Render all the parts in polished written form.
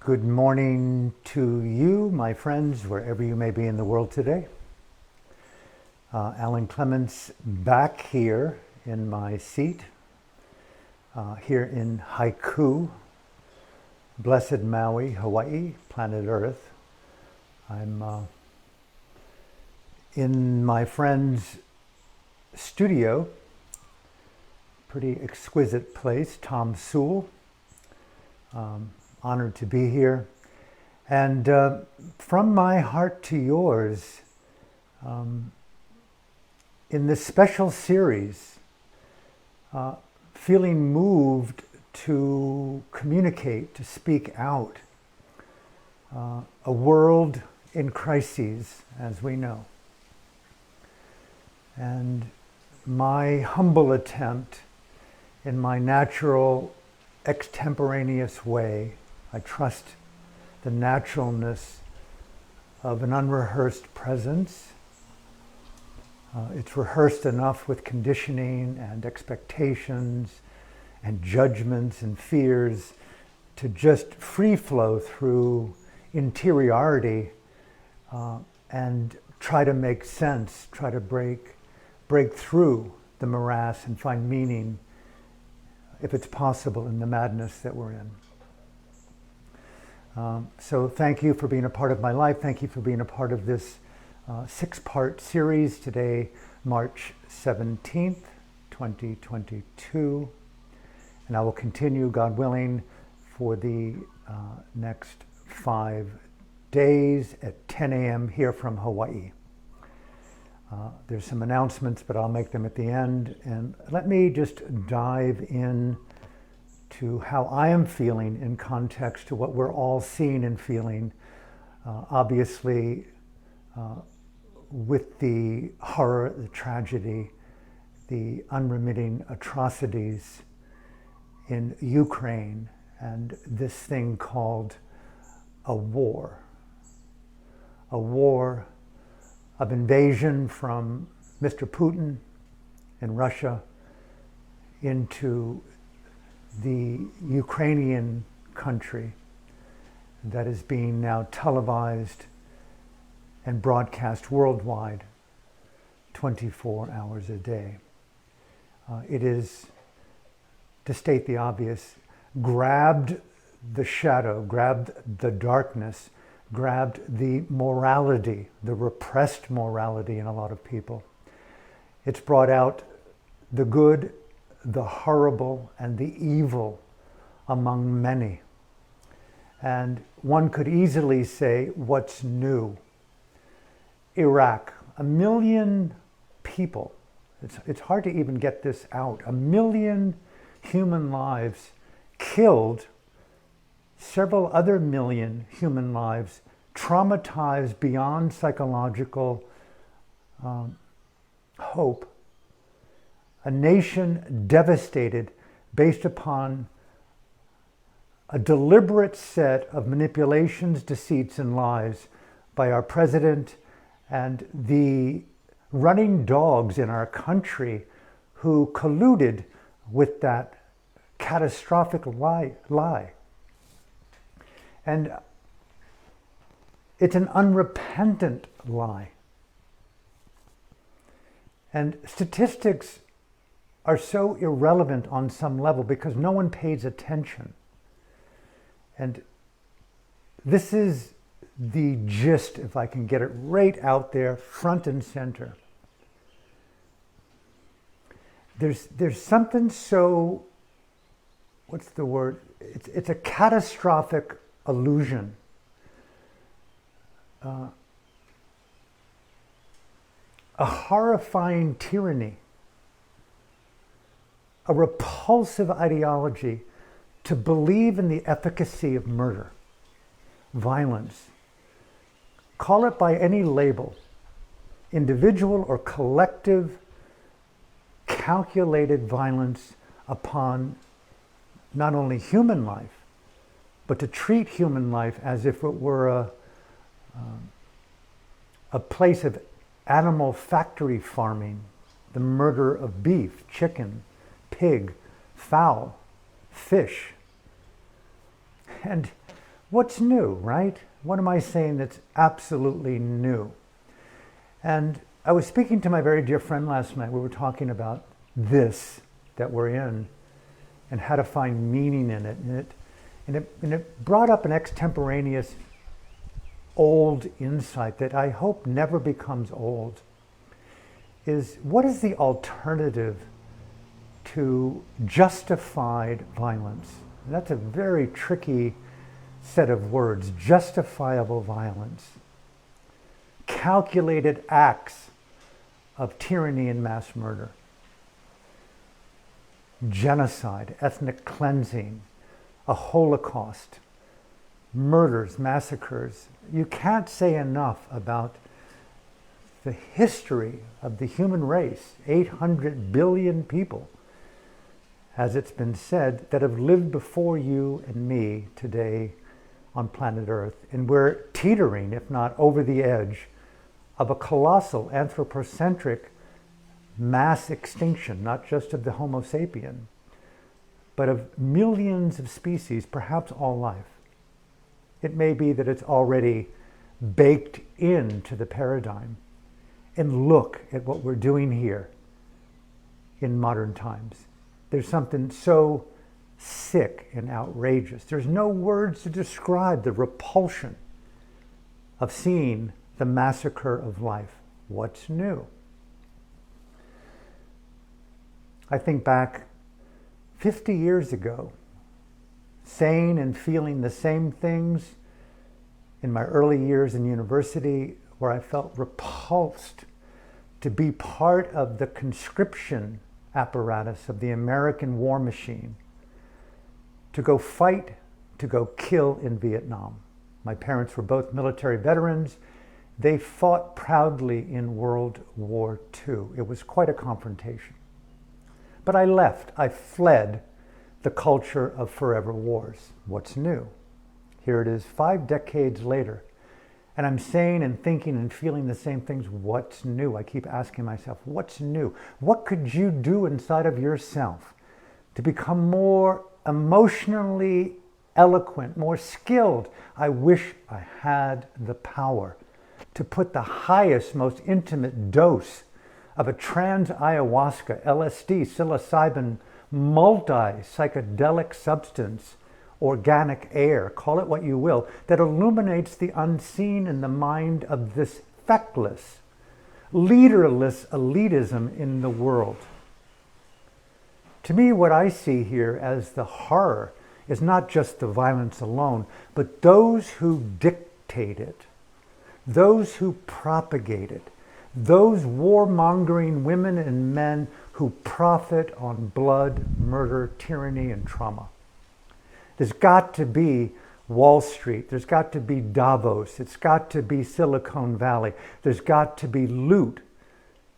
Good morning to you, my friends, wherever you may be in the world today. Alan Clements back here in my seat, here in Haiku, blessed Maui, Hawaii, planet Earth. I'm in my friend's studio, pretty exquisite place, Tom Sewell. Honored to be here. And from my heart to yours, in this special series, feeling moved to communicate, to speak out, a world in crises, as we know. And my humble attempt in my natural extemporaneous way, I trust the naturalness of an unrehearsed presence. It's rehearsed enough with conditioning and expectations and judgments and fears to just free flow through interiority and try to make sense, try to break through the morass and find meaning, if it's possible, in the madness that we're in. So thank you for being a part of my life. Thank you for being a part of this 6-part series today, March 17th, 2022. And I will continue, God willing, for the next 5 days at 10 a.m. here from Hawaii. There's some announcements, but I'll make them at the end. And let me just dive in to how I am feeling in context to what we're all seeing and feeling. Obviously, with the horror, the tragedy, the unremitting atrocities in Ukraine, and this thing called a war of invasion from Mr. Putin in Russia into the Ukrainian country that is being now televised and broadcast worldwide 24 hours a day. It is, to state the obvious, grabbed the shadow, grabbed the darkness, grabbed the morality, the repressed morality in a lot of people. It's brought out the good, the horrible, and the evil among many. And one could easily say, what's new? Iraq, 1 million people. It's hard to even get this out. 1 million human lives killed, several other million human lives traumatized beyond psychological hope. A nation devastated based upon a deliberate set of manipulations, deceits, and lies by our president and the running dogs in our country who colluded with that catastrophic lie. And it's an unrepentant lie. And statistics are so irrelevant on some level because no one pays attention. And this is the gist, if I can get it right out there, front and center. There's something so, what's the word? It's a catastrophic illusion. A horrifying tyranny, a repulsive ideology to believe in the efficacy of murder, violence. Call it by any label, individual or collective, calculated violence upon not only human life, but to treat human life as if it were a place of animal factory farming, the murder of beef, chicken, pig, fowl, fish. And What's new, right? What am I saying that's absolutely new? And I was speaking to my very dear friend last night. We were talking about this that we're in and how to find meaning in it. And it brought up an extemporaneous old insight that I hope never becomes old. Is what is the alternative to justified violence? And that's a very tricky set of words. Justifiable violence. Calculated acts of tyranny and mass murder. Genocide, ethnic cleansing, a Holocaust, murders, massacres. You can't say enough about the history of the human race, 800 billion people, as it's been said, that have lived before you and me today on planet Earth. And we're teetering, if not over the edge, of a colossal anthropocentric mass extinction, not just of the Homo sapien, but of millions of species, perhaps all life. It may be that it's already baked into the paradigm. And look at what we're doing here in modern times. There's something so sick and outrageous. There's no words to describe the repulsion of seeing the massacre of life. What's new? I think back 50 years ago, saying and feeling the same things in my early years in university, where I felt repulsed to be part of the conscription apparatus of the American war machine, to go fight, to go kill in Vietnam. My parents were both military veterans. They fought proudly in World War II. It was quite a confrontation. But I left. I fled the culture of forever wars. What's new? Here it is 5 decades later. And I'm saying and thinking and feeling the same things. What's new? I keep asking myself, what's new? What could you do inside of yourself to become more emotionally eloquent, more skilled? I wish I had the power to put the highest, most intimate dose of a trans ayahuasca, LSD, psilocybin, multi-psychedelic substance, organic air, call it what you will, that illuminates the unseen in the mind of this feckless, leaderless elitism in the world. To me, what I see here as the horror is not just the violence alone, but those who dictate it, those who propagate it, those warmongering women and men who profit on blood, murder, tyranny, and trauma. There's got to be Wall Street. There's got to be Davos. It's got to be Silicon Valley. There's got to be loot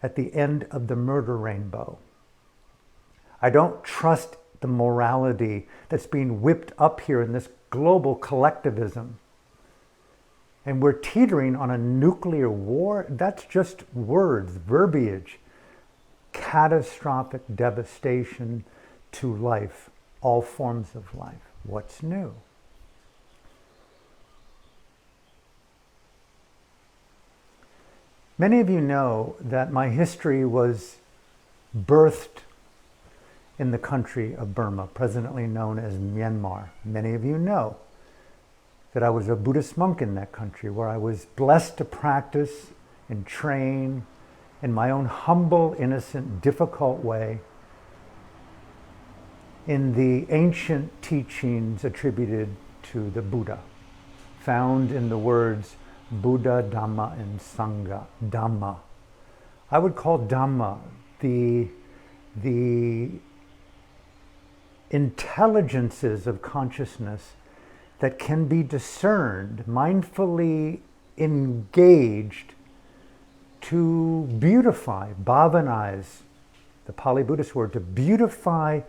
at the end of the murder rainbow. I don't trust the morality that's being whipped up here in this global collectivism. And we're teetering on a nuclear war. That's just words, verbiage. Catastrophic devastation to life, all forms of life. What's new? Many of you know that my history was birthed in the country of Burma, presently known as Myanmar. Many of you know that I was a Buddhist monk in that country, where I was blessed to practice and train in my own humble, innocent, difficult way in the ancient teachings attributed to the Buddha, found in the words Buddha, Dhamma, and Sangha. Dhamma. I would call Dhamma the intelligences of consciousness that can be discerned, mindfully engaged to beautify, bhavanize, the Pali Buddhist word, to beautify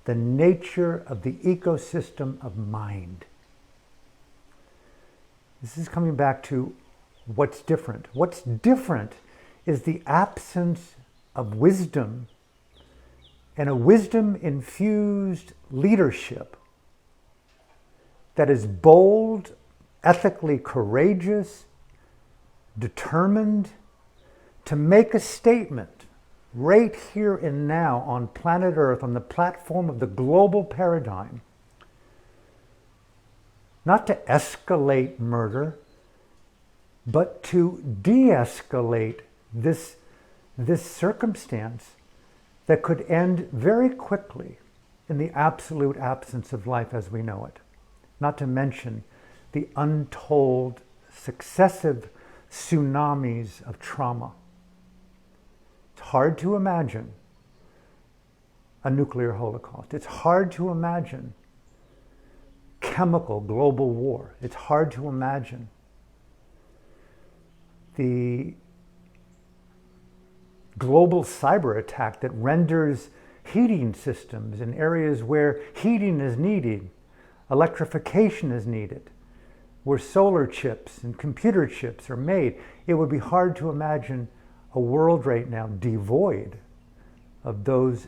the nature of the ecosystem of mind. This is coming back to what's different. What's different is the absence of wisdom and a wisdom-infused leadership that is bold, ethically courageous, determined to make a statement right here and now on planet Earth, on the platform of the global paradigm, not to escalate murder, but to de-escalate this circumstance that could end very quickly in the absolute absence of life as we know it. Not to mention the untold successive tsunamis of trauma. It's hard to imagine a nuclear holocaust. It's hard to imagine chemical global war. It's hard to imagine the global cyber attack that renders heating systems in areas where heating is needed, electrification is needed, where solar chips and computer chips are made. It would be hard to imagine a world right now devoid of those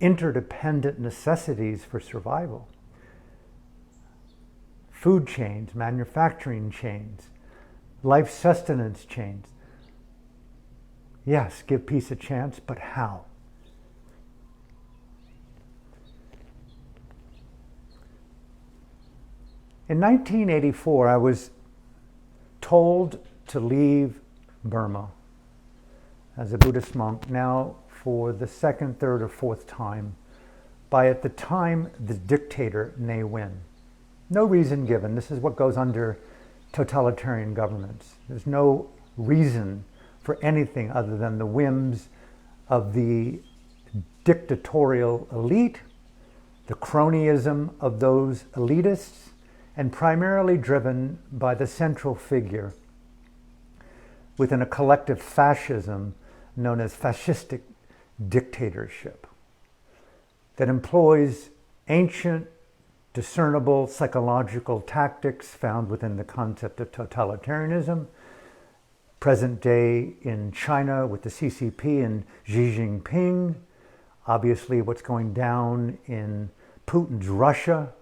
interdependent necessities for survival. Food chains, manufacturing chains, life sustenance chains. Yes, give peace a chance, but how? In 1984, I was told to leave Burma as a Buddhist monk, now for the second, third, or fourth time, by at the time the dictator Ne Win. No reason given. This is what goes under totalitarian governments. There's no reason for anything other than the whims of the dictatorial elite, the cronyism of those elitists, and primarily driven by the central figure within a collective fascism known as fascistic dictatorship that employs ancient, discernible psychological tactics found within the concept of totalitarianism, present day in China with the CCP and Xi Jinping, obviously what's going down in Putin's Russia,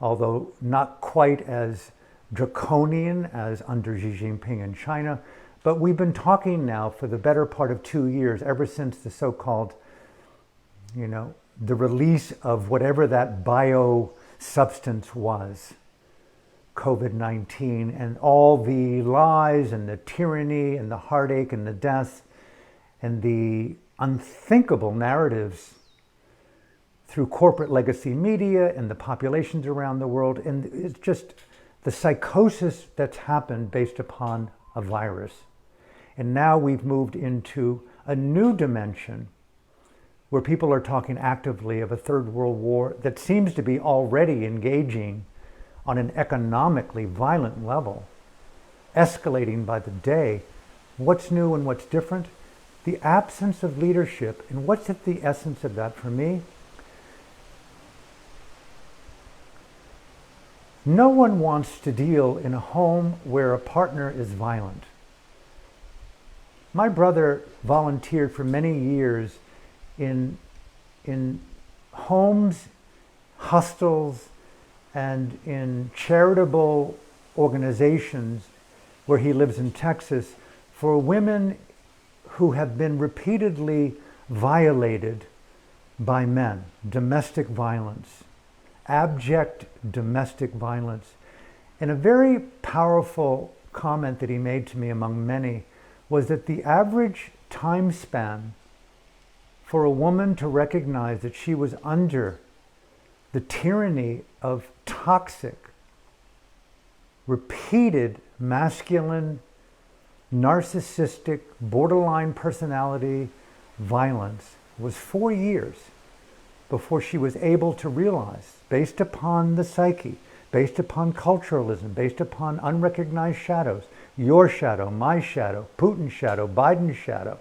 although not quite as draconian as under Xi Jinping in China. But we've been talking now for the better part of 2 years, ever since the so-called, the release of whatever that bio substance was, COVID-19, and all the lies and the tyranny and the heartache and the death and the unthinkable narratives through corporate legacy media and the populations around the world. And it's just the psychosis that's happened based upon a virus. And now we've moved into a new dimension where people are talking actively of a third world war that seems to be already engaging on an economically violent level, escalating by the day. What's new and what's different? The absence of leadership. And what's at the essence of that for me? No one wants to deal in a home where a partner is violent. My brother volunteered for many years in homes, hostels, and in charitable organizations where he lives in Texas for women who have been repeatedly violated by men, domestic violence, abject domestic violence. And a very powerful comment that he made to me among many was that the average time span for a woman to recognize that she was under the tyranny of toxic, repeated, masculine, narcissistic, borderline personality violence was 4 years before she was able to realize, based upon the psyche, based upon culturalism, based upon unrecognized shadows, your shadow, my shadow, Putin's shadow, Biden's shadow.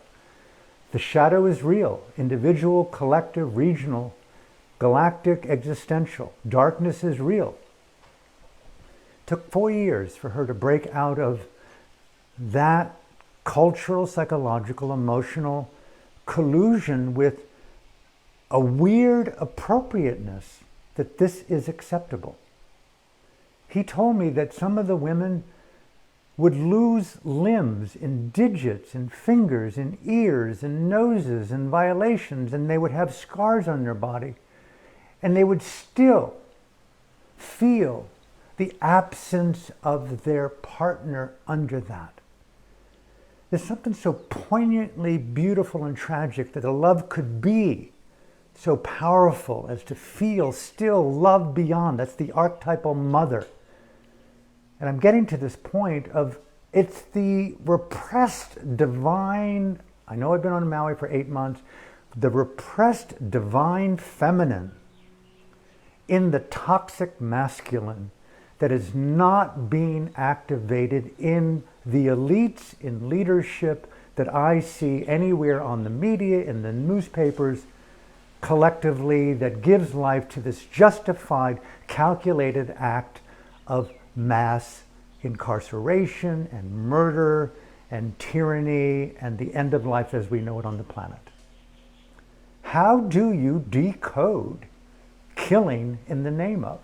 The shadow is real, individual, collective, regional, galactic, existential. Darkness is real. It took 4 years for her to break out of that cultural, psychological, emotional collusion with a weird appropriateness that this is acceptable. he told me that some of the women would lose limbs and digits and fingers and ears and noses and violations, and they would have scars on their body, and they would still feel the absence of their partner under that. There's something so poignantly beautiful and tragic that a love could be so powerful as to feel still love beyond. That's the archetypal mother. And I'm getting to this point of it's the repressed divine, I know I've been on Maui for 8 months, the repressed divine feminine in the toxic masculine that is not being activated in the elites, in leadership that I see anywhere on the media, in the newspapers, collectively, that gives life to this justified, calculated act of mass incarceration and murder and tyranny and the end of life as we know it on the planet. How do you decode killing in the name of?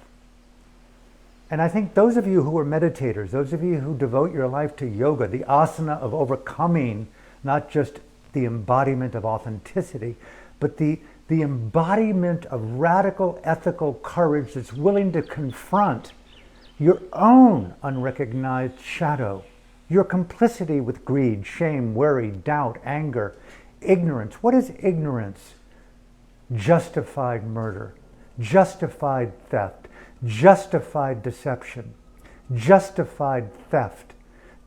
And I think those of you who are meditators, those of you who devote your life to yoga, the asana of overcoming, not just the embodiment of authenticity, but the embodiment of radical ethical courage that's willing to confront your own unrecognized shadow, your complicity with greed, shame, worry, doubt, anger, ignorance. What is ignorance? Justified murder, justified theft, justified deception, justified theft,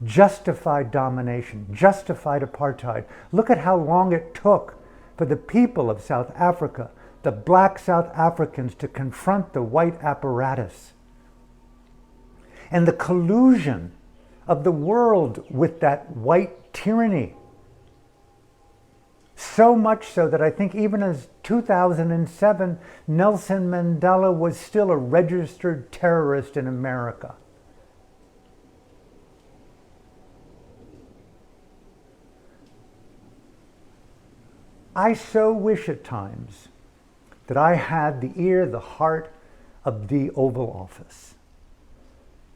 justified domination, justified apartheid. Look at how long it took for the people of South Africa, the black South Africans, to confront the white apparatus. And the collusion of the world with that white tyranny. So much so that I think even as 2007, Nelson Mandela was still a registered terrorist in America. I so wish at times that I had the ear, the heart of the Oval Office,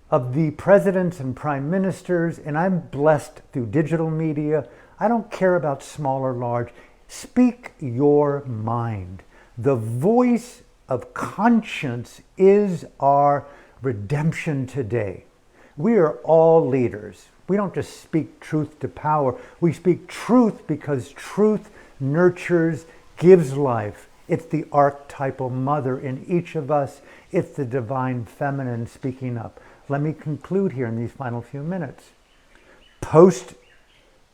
of the presidents and prime ministers, and I'm blessed through digital media. I don't care about small or large. Speak your mind. The voice of conscience is our redemption today. We are all leaders. We don't just speak truth to power. We speak truth because truth nurtures, gives life. It's the archetypal mother in each of us. It's the divine feminine speaking up. Let me conclude here in these final few minutes. Post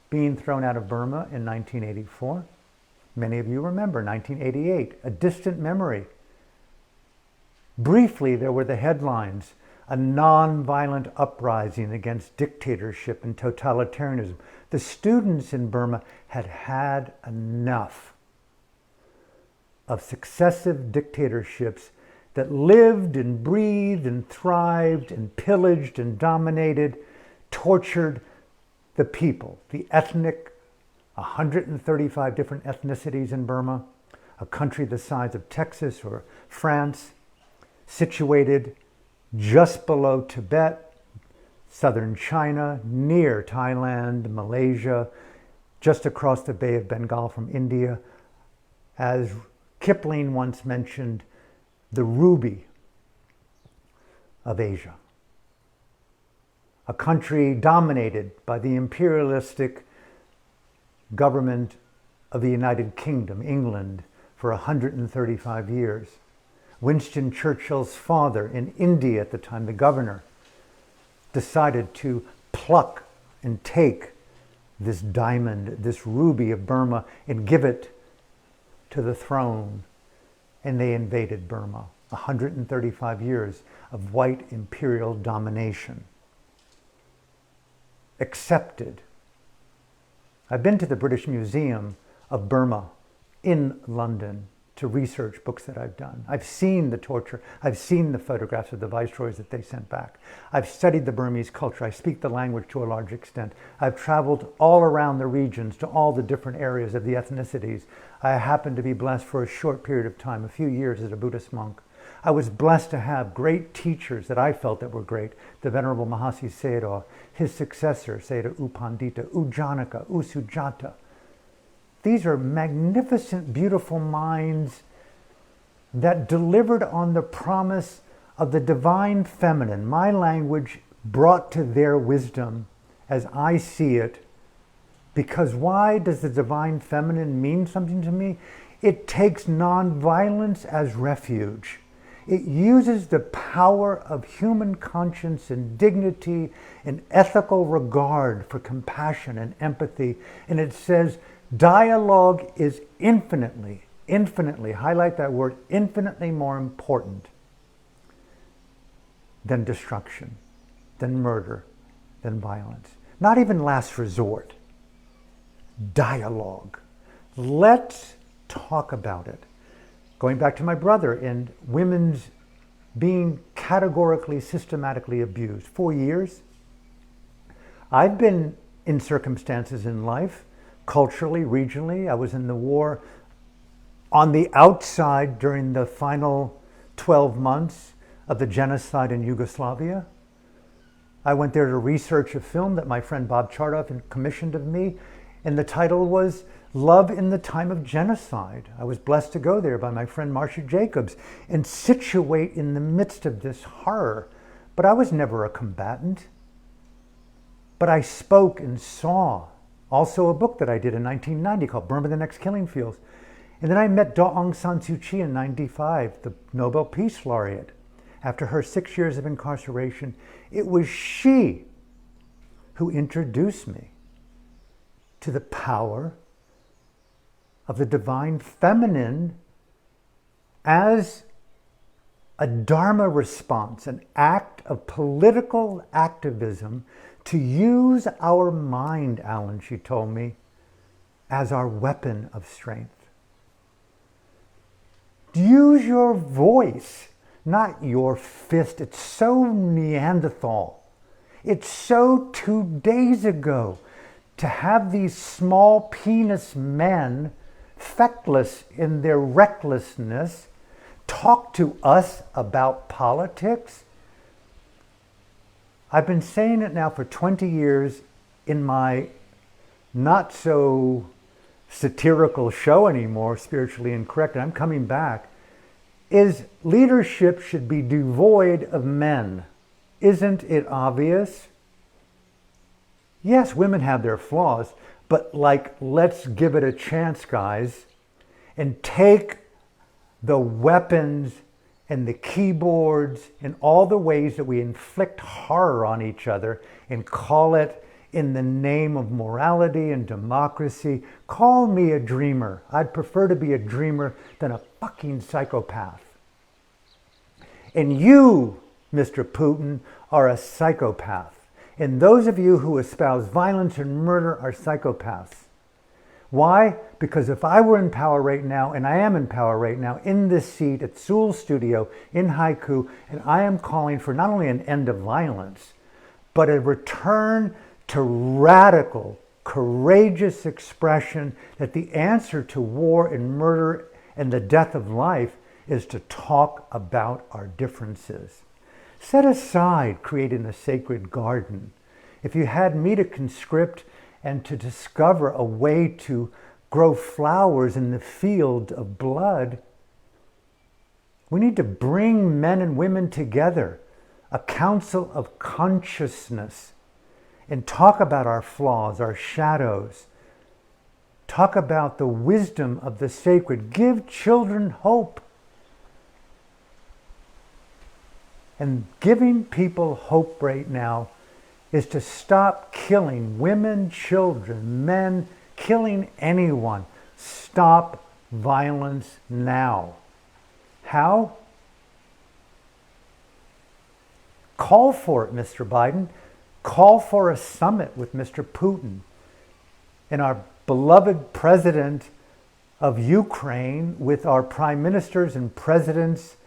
being thrown out of Burma in 1984, many of you remember 1988, a distant memory. Briefly, there were the headlines, a non-violent uprising against dictatorship and totalitarianism. The students in Burma had had enough of successive dictatorships that lived and breathed and thrived and pillaged and dominated, tortured the people, the ethnic, 135 different ethnicities in Burma, a country the size of Texas or France, situated just below Tibet, southern China, near Thailand, Malaysia, just across the Bay of Bengal from India. As Kipling once mentioned, the ruby of Asia. A country dominated by the imperialistic government of the United Kingdom, England, for 135 years. Winston Churchill's father in India at the time, the governor, decided to pluck and take this diamond, this ruby of Burma, and give it to the throne. And they invaded Burma. 135 years of white imperial domination. Accepted. I've been to the British Museum of Burma in London to research books that I've done. I've seen the torture. I've seen the photographs of the viceroys that they sent back. I've studied the Burmese culture. I speak the language to a large extent. I've traveled all around the regions to all the different areas of the ethnicities. I happened to be blessed for a short period of time, a few years as a Buddhist monk. I was blessed to have great teachers that I felt that were great. The Venerable Mahasi Sayadaw, his successor, Sayadaw U Pandita, U Janaka, U Sujata. These are magnificent, beautiful minds that delivered on the promise of the divine feminine, my language brought to their wisdom as I see it. Because why does the divine feminine mean something to me? It takes nonviolence as refuge. It uses the power of human conscience and dignity and ethical regard for compassion and empathy. And it says dialogue is infinitely, highlight that word, infinitely more important than destruction, than murder, than violence. Not even last resort. Dialogue. Let's talk about it. Going back to my brother and women's being categorically, systematically abused. 4 years. I've been in circumstances in life, culturally, regionally. I was in the war on the outside during the final 12 months of the genocide in Yugoslavia. I went there to research a film that my friend Bob Chartoff commissioned of me, and the title was Love in the Time of Genocide. I was blessed to go there by my friend Marcia Jacobs and situate in the midst of this horror. But I was never a combatant. But I spoke and saw. Also a book that I did in 1990 called Burma, the Next Killing Fields. And then I met Daw Aung San Suu Kyi in 95, the Nobel Peace Laureate. After her 6 years of incarceration, it was she who introduced me to the power of the divine feminine as a dharma response, an act of political activism to use our mind, Alan, she told me, as our weapon of strength. Use your voice, not your fist. It's so Neanderthal. It's so 2 days ago to have these small penis men, feckless in their recklessness, talk to us about politics. I've been saying it now for 20 years in my not so satirical show anymore, Spiritually Incorrect, and I'm coming back, is leadership should be devoid of men. Isn't it obvious? Yes, women have their flaws, but let's give it a chance, guys, and take the weapons and the keyboards and all the ways that we inflict horror on each other and call it in the name of morality and democracy. Call me a dreamer. I'd prefer to be a dreamer than a fucking psychopath. And you, Mr. Putin, are a psychopath. And those of you who espouse violence and murder are psychopaths. Why? Because if I were in power right now, and I am in power right now, in this seat at Sewell's studio in Haiku, and I am calling for not only an end of violence, but a return to radical, courageous expression that the answer to war and murder and the death of life is to talk about our differences. Set aside creating a sacred garden. If you had me to conscript and to discover a way to grow flowers in the field of blood, we need to bring men and women together, a council of consciousness, and talk about our flaws, our shadows. Talk about the wisdom of the sacred. Give children hope. And giving people hope right now is to stop killing women, children, men, killing anyone. Stop violence now. How? Call for it, Mr. Biden. Call for a summit with Mr. Putin and our beloved president of Ukraine with our prime ministers and presidents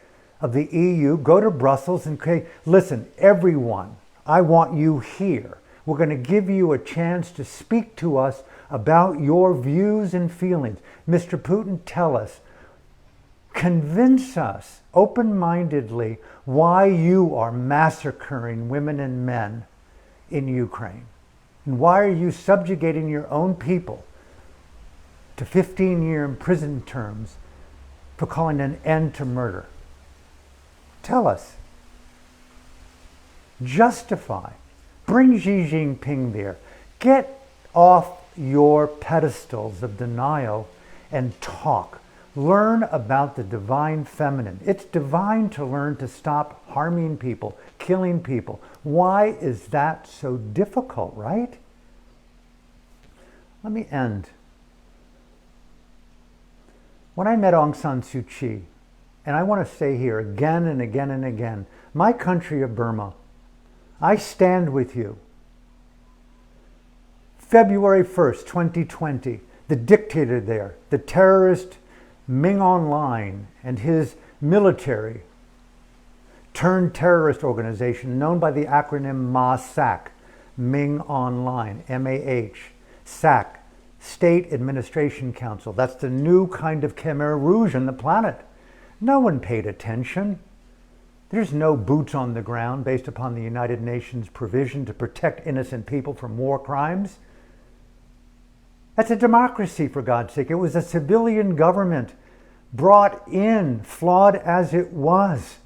of the EU. Go to Brussels and say, listen, everyone, I want you here. We're going to give you a chance to speak to us about your views and feelings. Mr. Putin, tell us, Convince us open-mindedly why you are massacring women and men in Ukraine. And why are you subjugating your own people to 15-year prison terms for calling an end to murder? Tell us. Justify. Bring Xi Jinping there. Get off your pedestals of denial and talk. Learn about the divine feminine. It's divine to learn to stop harming people, killing people. Why is that so difficult, right? Let me end. When I met Aung San Suu Kyi, and I want to say here again and again and again, my country of Burma, I stand with you. February 1st, 2020, the dictator there, the terrorist Ming Online and his military turned terrorist organization known by the acronym MASAC, Ming Online, M-A-H, SAC, State Administration Council. That's the new kind of Khmer Rouge on the planet. No one paid attention. There's no boots on the ground based upon the United Nations provision to protect innocent people from war crimes. That's a democracy, for God's sake. It was a civilian government brought in, flawed as it was,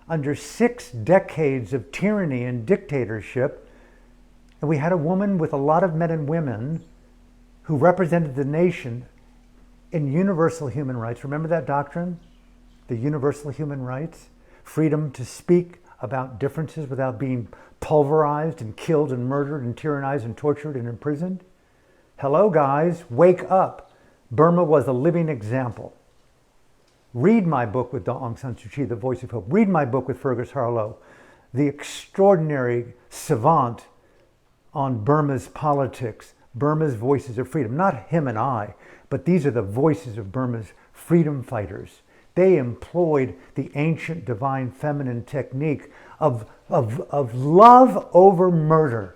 under 6 decades of tyranny and dictatorship. And we had a woman with a lot of men and women who represented the nation in universal human rights. Remember that doctrine? The universal human rights? Freedom to speak about differences without being pulverized and killed and murdered and tyrannized and tortured and imprisoned. Hello, guys, wake up. Burma was a living example. Read my book with Aung San Suu Kyi, The Voice of Hope. Read my book with Fergus Harlow, the extraordinary savant on Burma's politics, Burma's voices of freedom. Not him and I, but these are the voices of Burma's freedom fighters. They employed the ancient divine feminine technique of love over murder.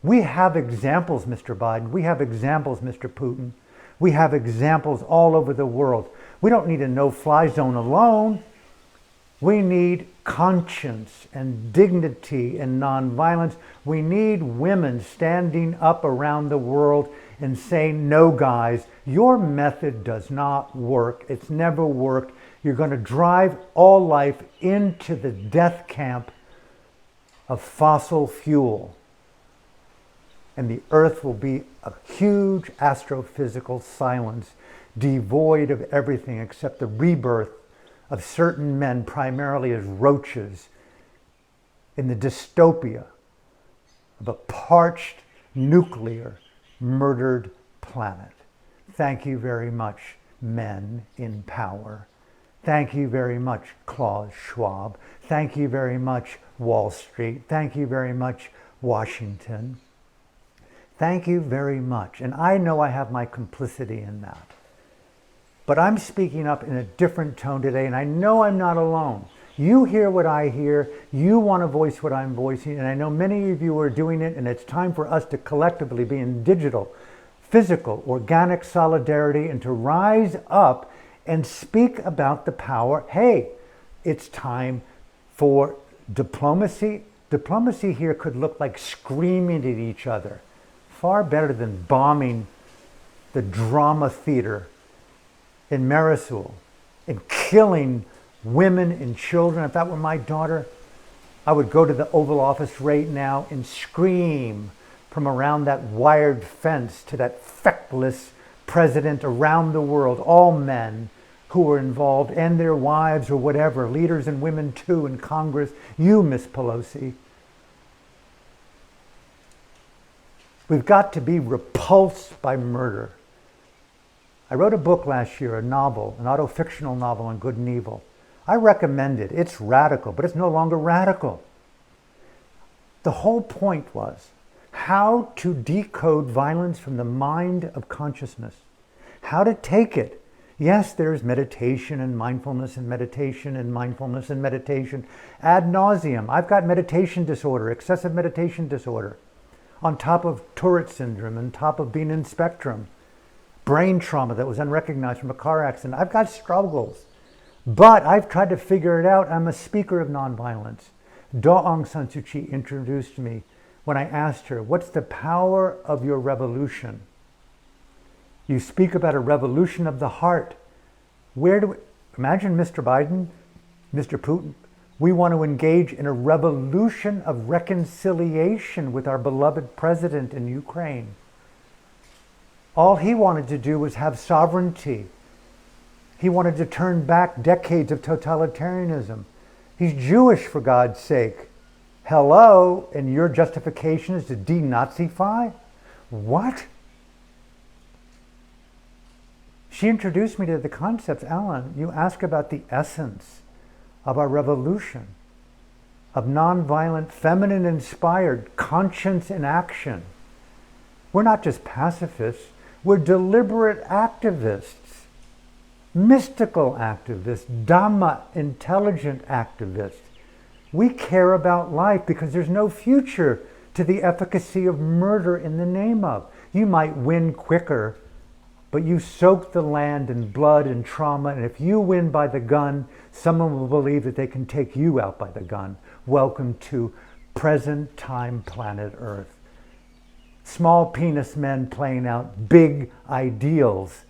We have examples, Mr. Biden. We have examples, Mr. Putin. We have examples all over the world. We don't need a no-fly zone alone. We need conscience and dignity and nonviolence. We need women standing up around the world and saying, no, guys, your method does not work. It's never worked. You're going to drive all life into the death camp of fossil fuel. And the earth will be a huge astrophysical silence, devoid of everything except the rebirth of certain men, primarily as roaches, in the dystopia of a parched, nuclear, murdered planet. Thank you very much, men in power. Thank you very much, Klaus Schwab. Thank you very much, Wall Street. Thank you very much, Washington. Thank you very much. And I know I have my complicity in that. But I'm speaking up in a different tone today, and I know I'm not alone. You hear what I hear. You want to voice what I'm voicing, and I know many of you are doing it, and it's time for us to collectively be in digital, physical, organic solidarity and to rise up and speak about the power. Hey, it's time for diplomacy. Diplomacy here could look like screaming at each other. Far better than bombing the drama theater in Marisul and killing women and children. If that were my daughter, I would go to the Oval Office right now and scream from around that wired fence to that feckless president around the world, all men who were involved and their wives or whatever, leaders and women too in Congress. You, Miss Pelosi. We've got to be repulsed by murder. I wrote a book last year, a novel, an auto-fictional novel on good and evil. I recommend it. It's radical, but it's no longer radical. The whole point was how to decode violence from the mind of consciousness, how to take it. Yes, there's meditation and mindfulness and meditation and mindfulness and meditation ad nauseum. I've got meditation disorder, excessive meditation disorder, on top of Tourette syndrome, on top of being in spectrum. brain trauma that was unrecognized from a car accident. I've got struggles, but I've tried to figure it out. I'm a speaker of nonviolence. Daw Aung San Suu Kyi introduced me when I asked her, what's the power of your revolution? You speak about a revolution of the heart. Imagine Mr. Biden, Mr. Putin. We want to engage in a revolution of reconciliation with our beloved president in Ukraine. All he wanted to do was have sovereignty. He wanted to turn back decades of totalitarianism. He's Jewish, for God's sake. Hello, and your justification is to denazify? What? She introduced me to the concepts. Alan, you ask about the essence of our revolution, of nonviolent, feminine-inspired conscience in action. We're not just pacifists, we're deliberate activists, mystical activists, Dhamma, intelligent activists. We care about life because there's no future to the efficacy of murder in the name of. You might win quicker, but you soak the land in blood and trauma, and if you win by the gun, someone will believe that they can take you out by the gun. Welcome to present time planet Earth. Small penis men playing out big ideals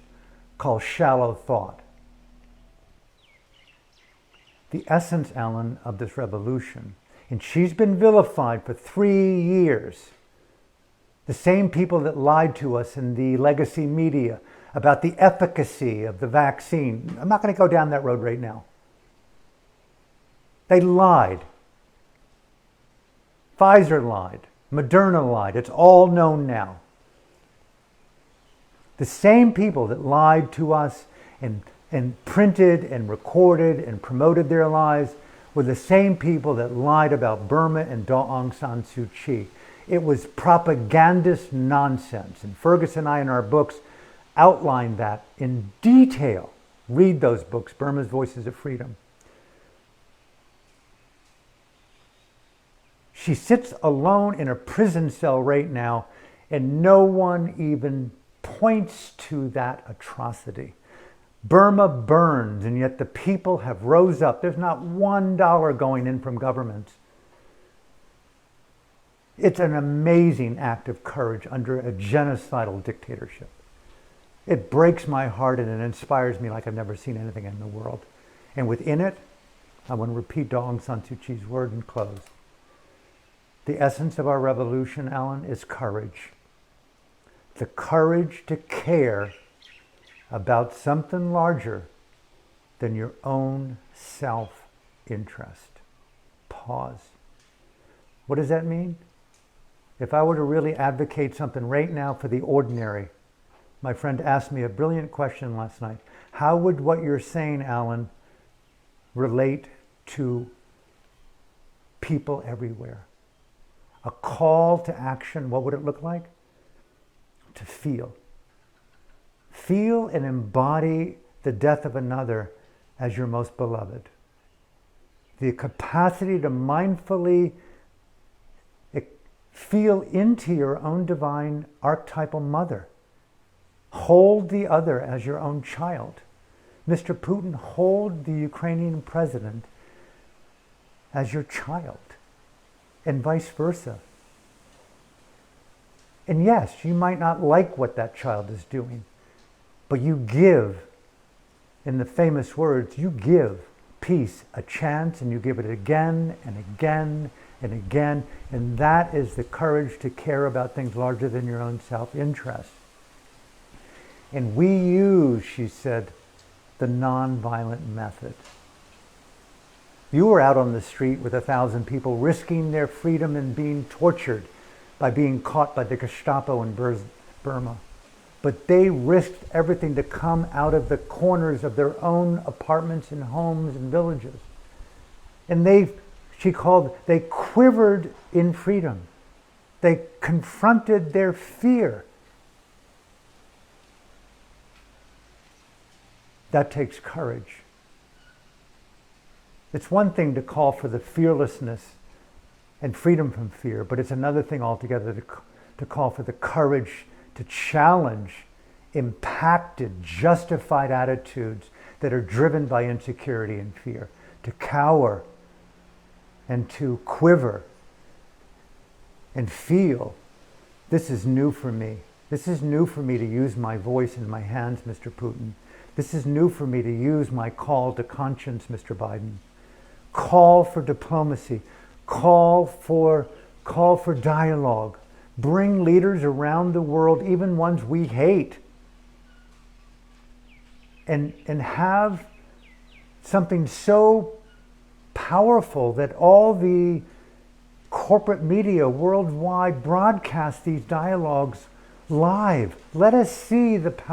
called shallow thought. The essence, Ellen, of this revolution, and she's been vilified for 3 years. The same people that lied to us in the legacy media about the efficacy of the vaccine. I'm not going to go down that road right now. They lied. Pfizer lied. Moderna lied. It's all known now. The same people that lied to us and printed and recorded and promoted their lies were the same people that lied about Burma and Daw Aung San Suu Kyi. It was propagandist nonsense. And Fergus and I in our books outlined that in detail. Read those books, Burma's Voices of Freedom. She sits alone in a prison cell right now, and no one even points to that atrocity. Burma burns, and yet the people have rose up. There's not $1 going in from governments. It's an amazing act of courage under a genocidal dictatorship. It breaks my heart and it inspires me like I've never seen anything in the world. And within it, I want to repeat Daw Aung San Suu Kyi's word and close. The essence of our revolution, Alan, is courage. The courage to care about something larger than your own self-interest. Pause. What does that mean? If I were to really advocate something right now for the ordinary, my friend asked me a brilliant question last night. How would what you're saying, Alan, relate to people everywhere? A call to action, what would it look like? To feel. Feel and embody the death of another as your most beloved. The capacity to mindfully feel into your own divine archetypal mother. Hold the other as your own child. Mr. Putin, hold the Ukrainian president as your child, and vice versa. And yes, you might not like what that child is doing, but you give, in the famous words, you give peace a chance, and you give it again and again and again, and that is the courage to care about things larger than your own self-interest. And we use, she said, the nonviolent method. You were out on the street with 1,000 people risking their freedom and being tortured by being caught by the Gestapo in Burma. But they risked everything to come out of the corners of their own apartments and homes and villages. And they quivered in freedom. They confronted their fear. That takes courage. It's one thing to call for the fearlessness and freedom from fear, but it's another thing altogether to call for the courage to challenge impacted, justified attitudes that are driven by insecurity and fear, to cower and to quiver and feel. This is new for me. This is new for me to use my voice and my hands, Mr. Putin. This is new for me to use my call to conscience, Mr. Biden. Call for diplomacy. Call for dialogue. Bring leaders around the world, even ones we hate, and have something so powerful that all the corporate media worldwide broadcast these dialogues live. Let us see the power